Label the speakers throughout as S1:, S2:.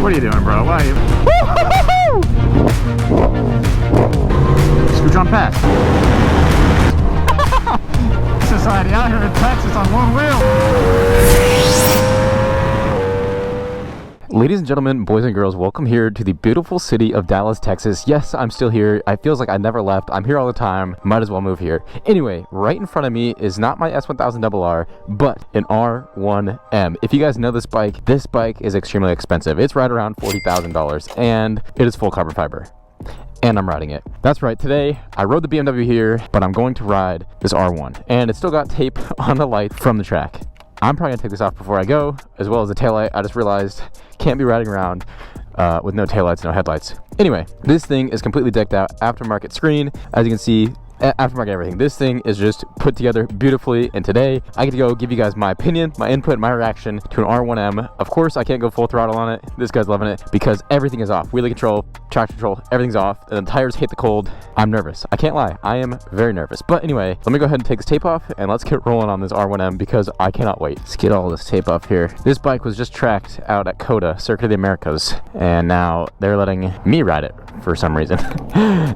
S1: What are you doing, bro? Why are you? Scooch on past. Society out here in Texas on one wheel. Ladies and gentlemen, boys and girls, welcome here to the beautiful city of Dallas, Texas. Yes, I'm still here. It feels like I never left. I'm here all the time. Might as well move here. Anyway, right in front of me is not my S1000RR, but an R1M. If you guys know this bike is extremely expensive. It's right around $40,000, and it is full carbon fiber. And I'm riding it. That's right, today I rode the BMW here, but I'm going to ride this R1, and it's still got tape on the light from the track. I'm probably gonna take this off before I go, as well as the taillight. I just realized can't be riding around with no taillights, no headlights. Anyway, this thing is completely decked out, aftermarket screen, as you can see. Aftermarket everything. This thing is just put together beautifully, and today I get to go give you guys my opinion, my input, my reaction to an R1M. Of course, I can't go full throttle on it. This guy's loving it because everything is off. Wheelie control, traction control, everything's off, and the tires hate the cold. I'm nervous. I can't lie. I am very nervous. But anyway, let me go ahead and take this tape off, and let's get rolling on this R1M because I cannot wait. Let's get all this tape off here. This bike was just tracked out at COTA, Circuit of the Americas, and now they're letting me ride it for some reason.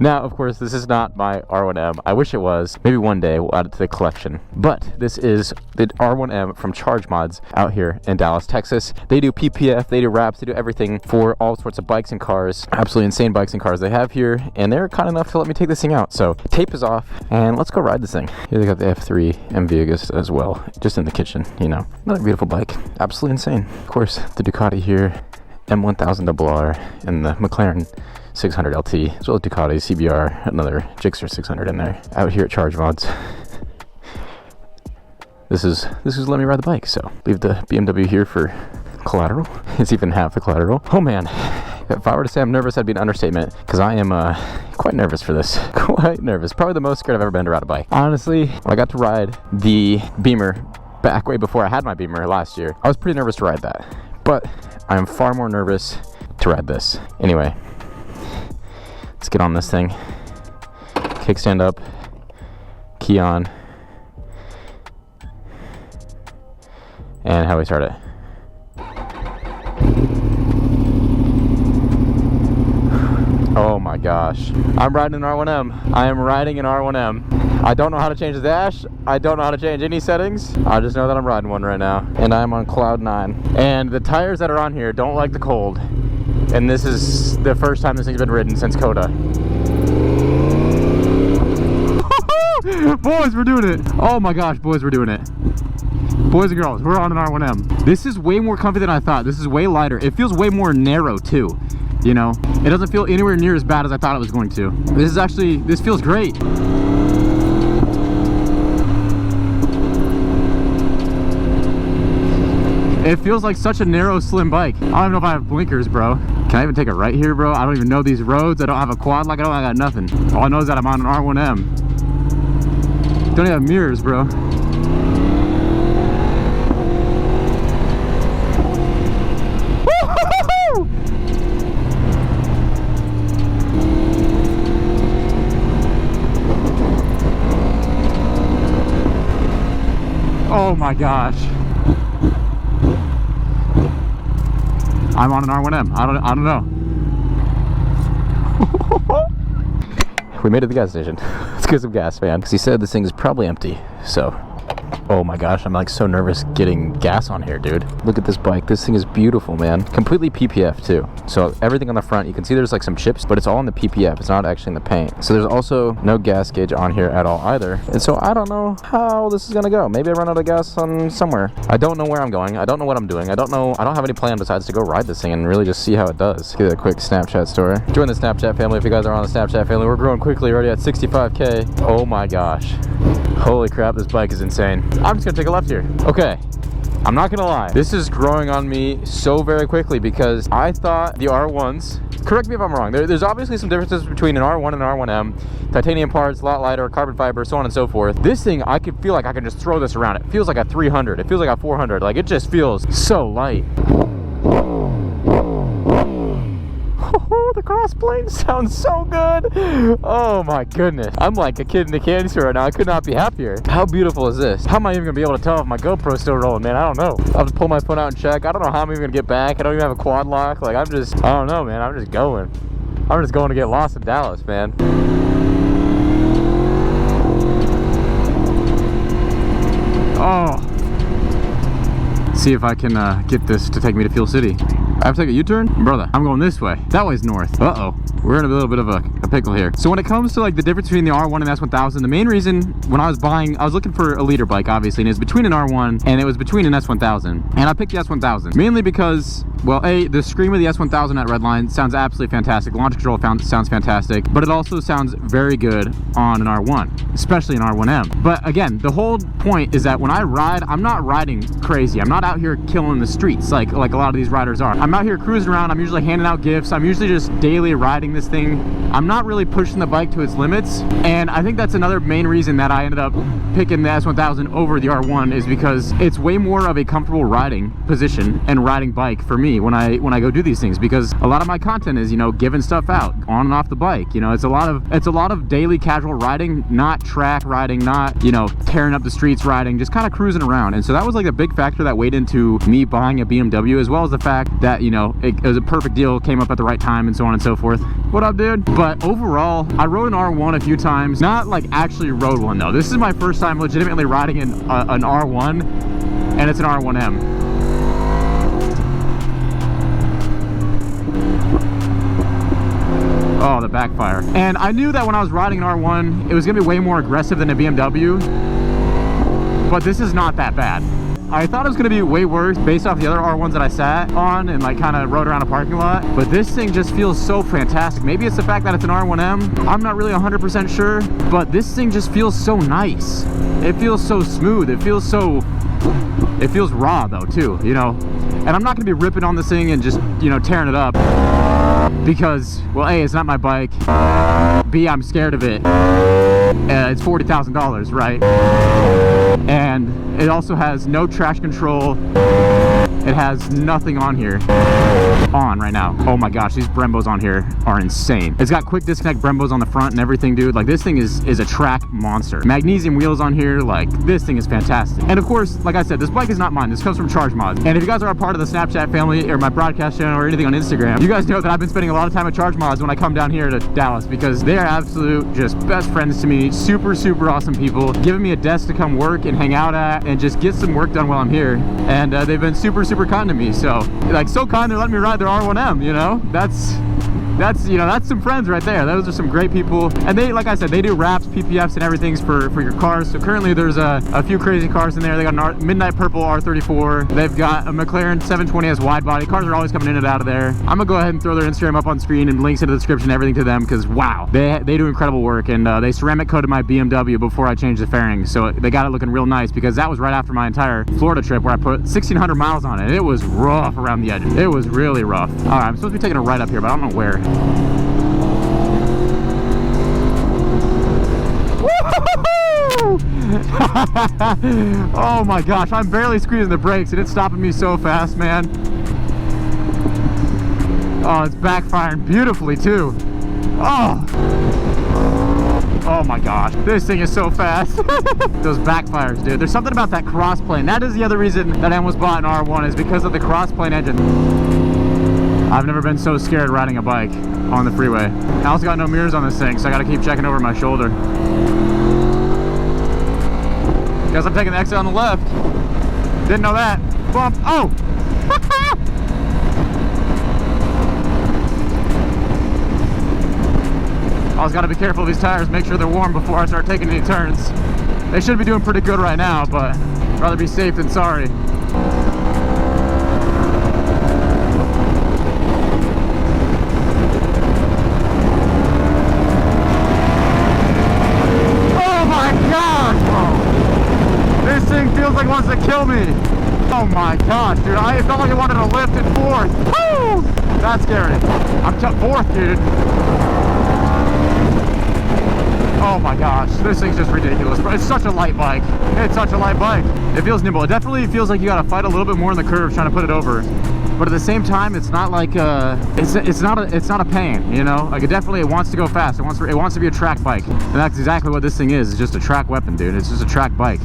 S1: Now, of course, this is not my R1M. I wish it was. Maybe one day we'll add it to the collection. But this is the R1M from Charge Mods out here in Dallas, Texas. They do PPF, they do wraps, they do everything for all sorts of bikes and cars. Absolutely insane bikes and cars they have here, and they're kind enough to let me take this thing out. So tape is off, and let's go ride this thing. Here they got the F3 MV as well, just in the kitchen, you know. Another beautiful bike. Absolutely insane. Of course, the Ducati here, M1000RR, and the McLaren 600 LT, as well as Ducati CBR, another Gixxer 600 in there. Out here at Charge Mods. This is let me ride the bike. So leave the BMW here for collateral. It's even half the collateral. Oh man, if I were to say I'm nervous, that'd be an understatement, because I am quite nervous for this. Quite nervous. Probably the most scared I've ever been to ride a bike. Honestly, when I got to ride the Beamer back way before I had my Beamer last year, I was pretty nervous to ride that, but I am far more nervous to ride this. Anyway, let's get on this thing. Kickstand up, key on, and how we start it. Oh my gosh. I'm riding an R1M. I am riding an R1M. I don't know how to change the dash. I don't know how to change any settings. I just know that I'm riding one right now. And I'm on cloud 9. And the tires that are on here don't like the cold. And this is the first time this thing's been ridden since COTA. Boys, we're doing it. Oh my gosh, boys, we're doing it. Boys and girls, we're on an R1M. This is way more comfy than I thought. This is way lighter. It feels way more narrow too. You know, it doesn't feel anywhere near as bad as I thought it was going to. This feels great. It feels like such a narrow, slim bike. I don't even know if I have blinkers, bro. Can I even take a right here, bro? I don't even know these roads. I don't have a quad light. I got nothing. All I know is that I'm on an R1M. Don't even have mirrors, bro. Oh my gosh. I'm on an R1M. I don't know. We made it to the gas station. Let's get some gas, man. Because he said this thing is probably empty. So, oh my gosh, I'm like so nervous getting gas on here, dude. Look at this bike. This thing is beautiful, man. Completely PPF too. So everything on the front, you can see there's like some chips, but it's all in the PPF. It's not actually in the paint. So there's also no gas gauge on here at all either. And so I don't know how this is gonna go. Maybe I run out of gas on somewhere. I don't know where I'm going. I don't know what I'm doing. I don't have any plan besides to go ride this thing and really just see how it does. Give it a quick Snapchat story. Join the Snapchat family if you guys are on the Snapchat family. We're growing quickly, already at 65K. Oh my gosh. Holy crap, this bike is insane. I'm just gonna take a left here. Okay, I'm not gonna lie. This is growing on me so very quickly because I thought the R1s, correct me if I'm wrong, there's obviously some differences between an R1 and an R1M. Titanium parts, a lot lighter, carbon fiber, so on and so forth. This thing, I could feel like I can just throw this around. It feels like a 300. It feels like a 400. Like, it just feels so light. Oh, the crossplay. airplane sounds so good. Oh my goodness. I'm like a kid in a candy store right now. I could not be happier. How beautiful is this? How am I even gonna be able to tell if my GoPro's still rolling, man? I don't know. I'll have to pull my phone out and check. I don't know how I'm even gonna get back. I don't even have a quad lock. Like, I don't know, man. I'm just going. I'm just going to get lost in Dallas, man. Oh. See if I can get this to take me to Fuel City. I have to take a U-turn? Brother, I'm going this way. That way's north. Uh-oh. We're in a little bit of a pickle here. So when it comes to like the difference between the R1 and the S1000, the main reason when I was looking for a leader bike, obviously, and it was between an R1 and it was between an S1000. And I picked the S1000, mainly because, well, the scream of the S1000 at Redline sounds absolutely fantastic. Launch control sounds fantastic, but it also sounds very good on an R1, especially an R1M. But again, the whole point is that when I ride, I'm not riding crazy. I'm not out here killing the streets like a lot of these riders are. I'm out here cruising around. I'm usually handing out gifts. I'm usually just daily riding this thing. I'm not really pushing the bike to its limits, and I think that's another main reason that I ended up picking the S1000 over the R1 is because it's way more of a comfortable riding position and riding bike for me when I go do these things, because a lot of my content is, you know, giving stuff out on and off the bike. You know, it's a lot of daily casual riding, not track riding, not, you know, tearing up the streets riding, just kind of cruising around. And so that was like a big factor that weighed into me buying a BMW, as well as the fact that, you know, it was a perfect deal, came up at the right time, and so on and so forth. What up, dude? But overall, I rode an R1 a few times, not like actually rode one though. This is my first time legitimately riding an R1, and it's an R1M. Oh, the backfire. And I knew that when I was riding an R1, it was gonna be way more aggressive than a BMW, but this is not that bad. I thought it was gonna be way worse based off the other R1s that I sat on and like kind of rode around a parking lot, but this thing just feels so fantastic. Maybe it's the fact that it's an R1M. I'm not really 100% sure, but this thing just feels so nice. It feels so smooth. It feels raw though too, you know? And I'm not gonna be ripping on this thing and just, you know, tearing it up because, well, A, it's not my bike. B, I'm scared of it. It's $40,000, right? And it also has no traction control. It has nothing on here. On right now. Oh my gosh, these Brembos on here are insane. It's got quick disconnect Brembos on the front and everything, dude. Like, this thing is a track monster. Magnesium wheels on here. Like, this thing is fantastic. And of course, like I said, this bike is not mine. This comes from Charge Mods. And if you guys are a part of the Snapchat family or my broadcast channel or anything on Instagram, you guys know that I've been spending a lot of time at Charge Mods when I come down here to Dallas, because they are absolute just best friends to me. Super, super awesome people, giving me a desk to come work and hang out at and just get some work done while I'm here. And they've been super, super kind to me. So, like, so kind, they're letting me ride their R1M, you know? That's you know, that's some friends right there. Those are some great people. And they, like I said, they do wraps, PPFs, and everything for your cars. So currently there's a few crazy cars in there. They got an Midnight Purple R34. They've got a McLaren 720S wide body. Cars are always coming in and out of there. I'm gonna go ahead and throw their Instagram up on screen and links in the description, everything to them, because wow, they do incredible work. And they ceramic coated my BMW before I changed the fairings, so they got it looking real nice, because that was right after my entire Florida trip where I put 1,600 miles on it. It was rough around the edges. It was really rough. All right, I'm supposed to be taking a right up here, but I don't know where. Oh my gosh, I'm barely squeezing the brakes and it's stopping me so fast, man. Oh, it's backfiring beautifully too. Oh my gosh, this thing is so fast. Those backfires, dude. There's something about that crossplane. That is the other reason that I almost bought an R1, is because of the crossplane engine. I've never been so scared riding a bike on the freeway. I also got no mirrors on this thing, so I gotta keep checking over my shoulder. Guess I'm taking the exit on the left. Didn't know that. Bump. Oh! I always gotta be careful of these tires, make sure they're warm before I start taking any turns. They should be doing pretty good right now, but I'd rather be safe than sorry. Feels like it wants to kill me. Oh my gosh, dude. It felt like it wanted to lift in fourth. Woo! That's scary. I'm fourth, dude. Oh my gosh, this thing's just ridiculous. It's such a light bike. It's such a light bike. It feels nimble. It definitely feels like you gotta fight a little bit more in the curve trying to put it over. but at the same time, it's not like it's not a pain, you know. Like it wants to go fast. It wants to be a track bike, and that's exactly what this thing is. It's just a track weapon, dude. It's just a track bike.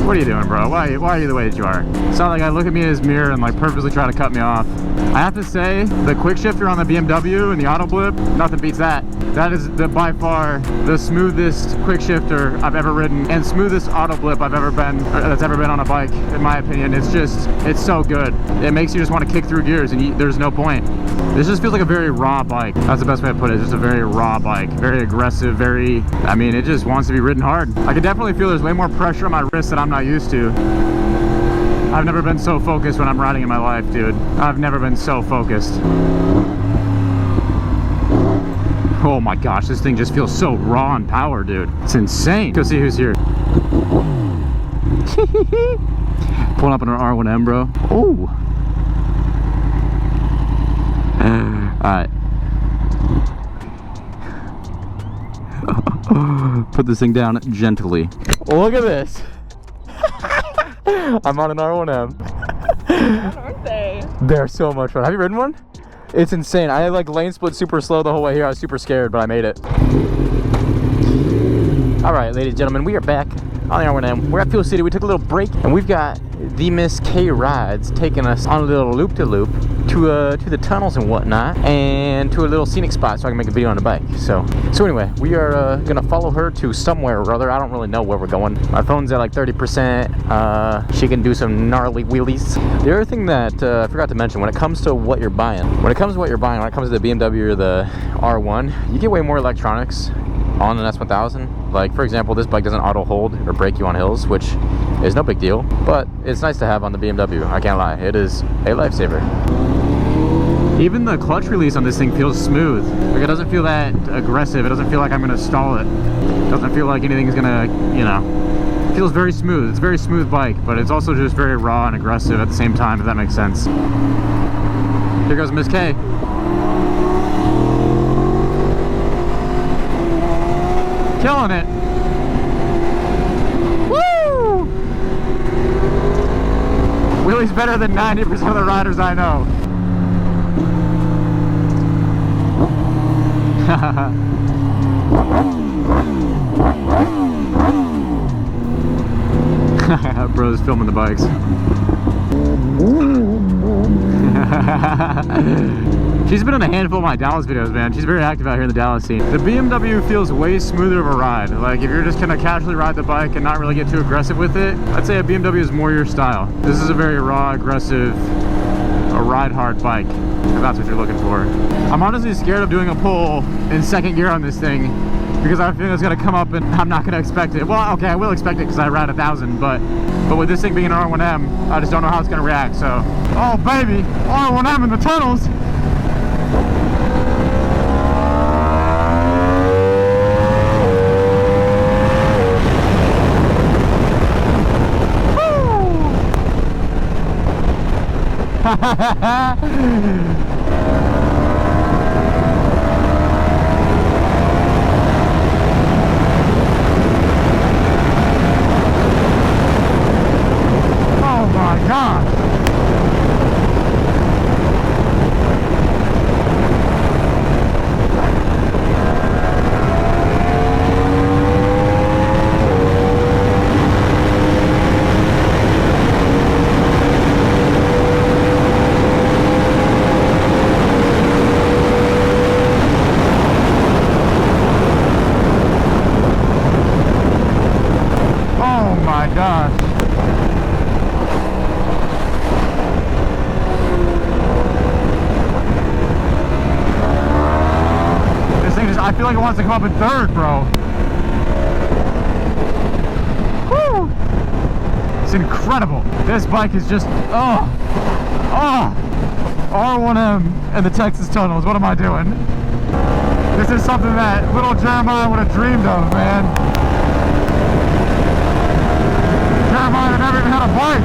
S1: What are you doing, bro? Why are you the way that you are? It's not like I look at me in his mirror and like purposely try to cut me off. I have to say, the quick shifter on the BMW and the auto blip, nothing beats that. That is by far the smoothest quick shifter I've ever ridden, and smoothest auto blip that's ever been on a bike, in my opinion. It's so good. It makes you just want to kick through gears, and there's no point. This just feels like a very raw bike. That's the best way to put it. It's just a very raw bike, very aggressive, I mean, it just wants to be ridden hard. I can definitely feel there's way more pressure on my wrist that I'm not used to. I've never been so focused when I'm riding in my life, dude. I've never been so focused. Oh my gosh, this thing just feels so raw and power, dude. It's insane. Go see who's here. Pulling up in an R1M, bro. Oh. Alright. Put this thing down gently. Look at this. I'm on an R1M.
S2: Aren't they?
S1: They're so much fun. Have you ridden one? It's insane. I like lane split super slow the whole way here. I was super scared, but I made it. All right, ladies and gentlemen, we are back on the R1M. We're at Fuel City. We took a little break, and we've got the Miss K Rides taking us on a little loop-to-loop to the tunnels and whatnot, and to a little scenic spot so I can make a video on the bike. So anyway, we are gonna follow her to somewhere or other. I don't really know where we're going. My phone's at like 30%. She can do some gnarly wheelies. The other thing that I forgot to mention, when it comes to what you're buying, when it comes to the BMW or the R1, you get way more electronics on an S1000. Like, for example, this bike doesn't auto hold or brake you on hills, which is no big deal, but it's nice to have on the BMW. I can't lie, it is a lifesaver. Even the clutch release on this thing feels smooth. Like, it doesn't feel that aggressive. It doesn't feel like I'm gonna stall it. It doesn't feel like anything's gonna, you know, it feels very smooth. It's a very smooth bike, but it's also just very raw and aggressive at the same time, if that makes sense. Here goes Miss K. Killing it. Woo! Willie's better than 90% of the riders I know. Bro's filming the bikes. She's been in a handful of my Dallas videos, man. She's very active out here in the Dallas scene. The BMW feels way smoother of a ride. Like, if you're just gonna casually ride the bike and not really get too aggressive with it, I'd say a BMW is more your style. This is a very raw, aggressive, a ride hard bike, if that's what you're looking for. I'm honestly scared of doing a pull in second gear on this thing, because I feel it's gonna come up and I'm not gonna expect it. Well, okay, I will expect it because I ride 1,000, but with this thing being an R1M, I just don't know how it's gonna react, so. Oh baby, R1M in the tunnels! Oh my gosh! I feel like it wants to come up in third, bro. Woo! It's incredible. This bike is just, R1M and the Texas tunnels. What am I doing? This is something that little Jeremiah would have dreamed of, man. Jeremiah never even had a bike.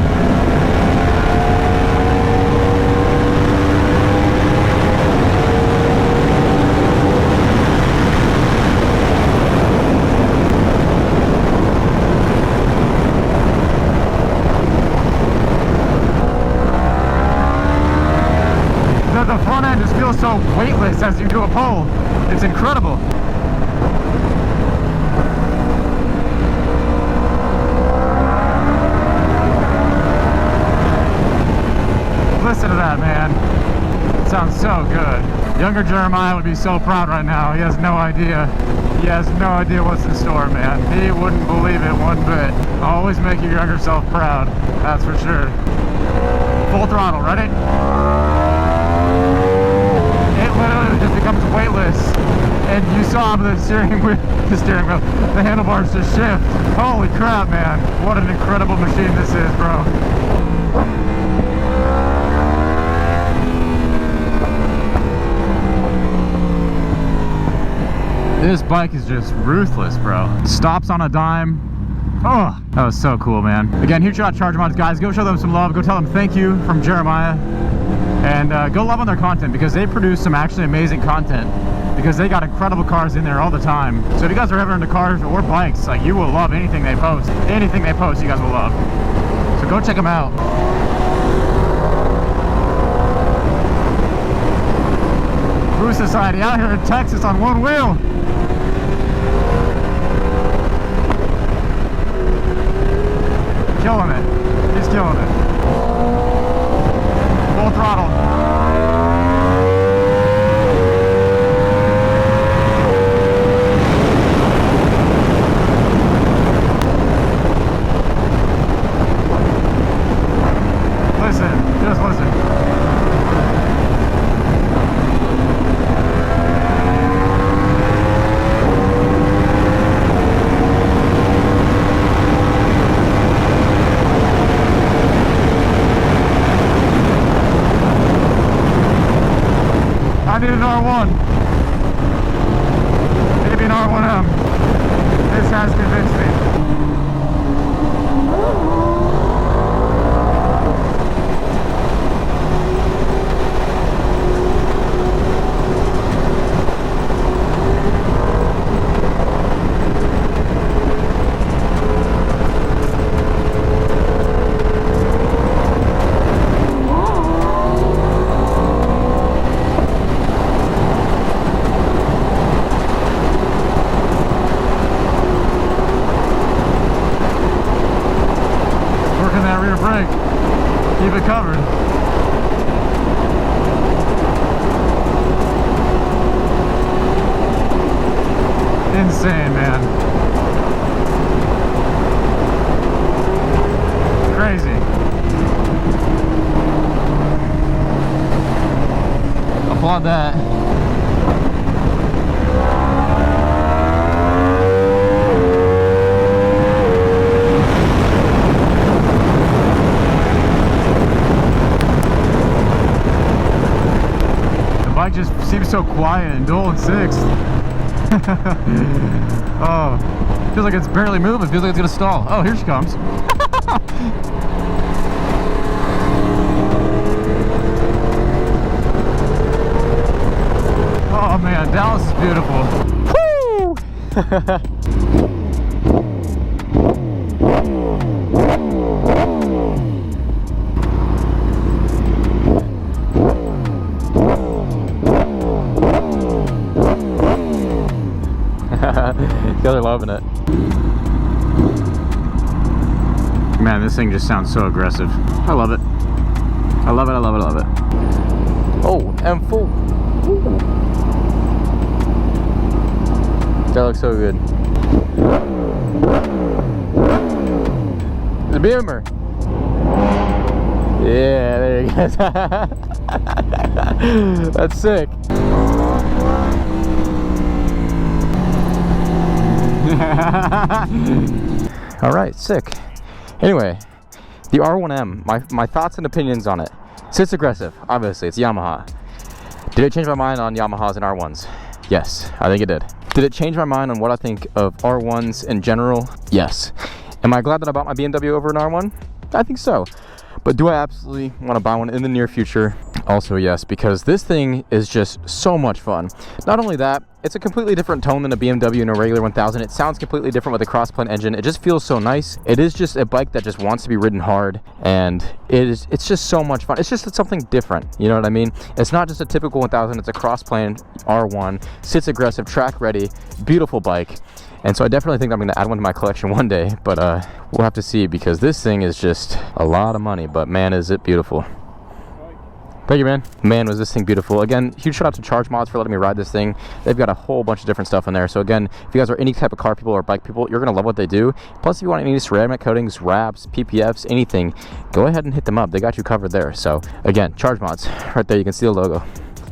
S1: as you do a pull. It's incredible. Listen to that, man. It sounds so good. Younger Jeremiah would be so proud right now. He has no idea. He has no idea what's in store, man. He wouldn't believe it one bit. Always make your younger self proud. That's for sure. Full throttle, ready? It literally just becomes weightless. And you saw the steering wheel, the handlebars just shift. Holy crap, man. What an incredible machine this is, bro. This bike is just ruthless, bro. Stops on a dime. Oh, that was so cool, man. Again, huge shout out Charge Mods, guys. Go show them some love. Go tell them thank you from Jeremiah. And go love on their content, because they produce some actually amazing content. Because they got incredible cars in there all the time. So if you guys are ever into cars or bikes, like, you will love anything they post. Anything they post, you guys will love. So go check them out. Brew Society out here in Texas on one wheel. Killing it. He's killing it. Full throttle. Listen, just listen. I need an R1. Maybe an R1M. This has convinced me. Keep it covered. Insane, man. Crazy. Applaud that. Bike just seems so quiet and dull in sixth. Oh, feels like it's barely moving. Feels like it's gonna stall. Oh, here she comes. Oh man, Dallas is beautiful. Woo! You guys are loving it. Man, this thing just sounds so aggressive. I love it. I love it, I love it, I love it. Oh, and full. Ooh. That looks so good. The Beamer. Yeah, there you go. That's sick. All right, sick. Anyway, the R1M, my thoughts and opinions on it. So it's aggressive, obviously, it's Yamaha. Did it change my mind on Yamahas and R1s? Yes, I think it did. Did it change my mind on what I think of R1s in general? Yes. Am I glad that I bought my BMW over an R1? I think so. But do I absolutely want to buy one in the near future? Also yes, because this thing is just so much fun. Not only that, it's a completely different tone than a BMW and a regular 1000. It sounds completely different with a cross-plane engine. It just feels so nice. It is just a bike that just wants to be ridden hard, and it's just so much fun. It's just something different, you know what I mean? It's not just a typical 1000, it's a cross-plane R1, sits aggressive, track ready, beautiful bike. And so I definitely think I'm going to add one to my collection one day, but we'll have to see, because this thing is just a lot of money, but man, is it beautiful. Thank you, man. Man, was this thing beautiful. Again, huge shout out to Charge Mods for letting me ride this thing. They've got a whole bunch of different stuff in there. So again, if you guys are any type of car people or bike people, you're going to love what they do. Plus, if you want any ceramic coatings, wraps, PPFs, anything, go ahead and hit them up. They got you covered there. So again, Charge Mods, right there, you can see the logo.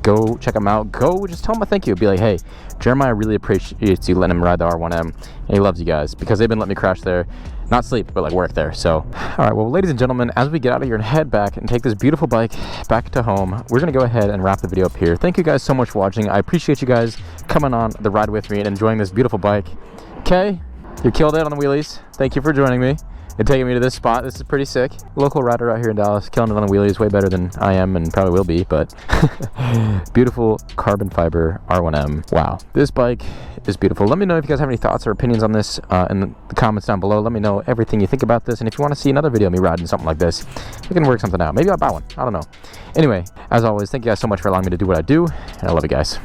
S1: Go check them out. Go just tell them a thank you. Be like, hey, Jeremiah really appreciates you letting him ride the R1M, and he loves you guys, because they've been letting me crash there, not sleep, but like work there. So all right, well, ladies and gentlemen, as we get out of here and head back and take this beautiful bike back to home, we're gonna go ahead and wrap the video up here. Thank you guys so much for watching. I appreciate you guys coming on the ride with me and enjoying this beautiful bike. Okay, you killed it on the wheelies. Thank you for joining me and taking me to this spot. This is pretty sick. Local rider out here in Dallas, killing it on the wheelies, way better than I am and probably will be, but beautiful carbon fiber R1M. Wow, this bike is beautiful. Let me know if you guys have any thoughts or opinions on this in the comments down below. Let me know everything you think about this, and if you want to see another video of me riding something like this, we can work something out. Maybe I'll buy one, I don't know. Anyway, as always, thank you guys so much for allowing me to do what I do, and I love you guys.